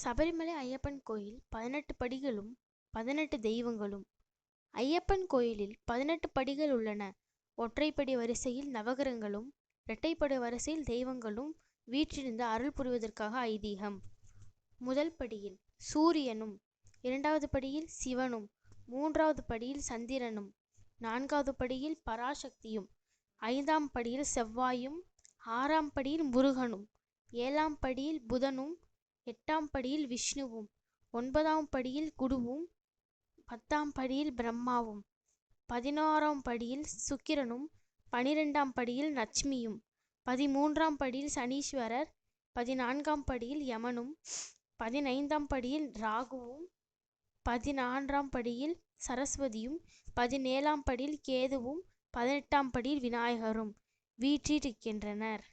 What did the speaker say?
சபரிமலை ஐயப்பன் கோயில் 18 படிகளும் 18 தெய்வங்களும். ஐயப்பன் கோயிலில் 18 படிகள் உள்ளன. ஒற்றைப்படி வரிசையில் நவகிரகங்களும் இரட்டைப்படை வரிசையில் தெய்வங்களும் வீற்றிருந்து அருள் புரிவதற்காக ஐதீகம். முதல் படியில் சூரியனும், இரண்டாவது படியில் சிவனும், மூன்றாவது படியில் சந்திரனும், நான்காவது படியில் பராசக்தியும், ஐந்தாம் படியில் செவ்வாயும், ஆறாம் படியில் முருகனும், ஏழாம் படியில் புதனும், எட்டாம் படியில் விஷ்ணுவும், ஒன்பதாம் படியில் குருவும், பத்தாம் படியில் பிரம்மாவும், 16ஆம் படியில் சுக்கிரனும், 12ஆம் படியில் லட்சுமியும், 13ஆம் படியில் சனீஸ்வரர், 14ஆம் படியில் யமனும், 15ஆம் படியில் ராகுவும், 14ஆம் படியில் சரஸ்வதியும், 17ஆம் படியில் கேதுவும், 18ஆம் படியில் விநாயகரும் வீற்றிருக்கின்றனர்.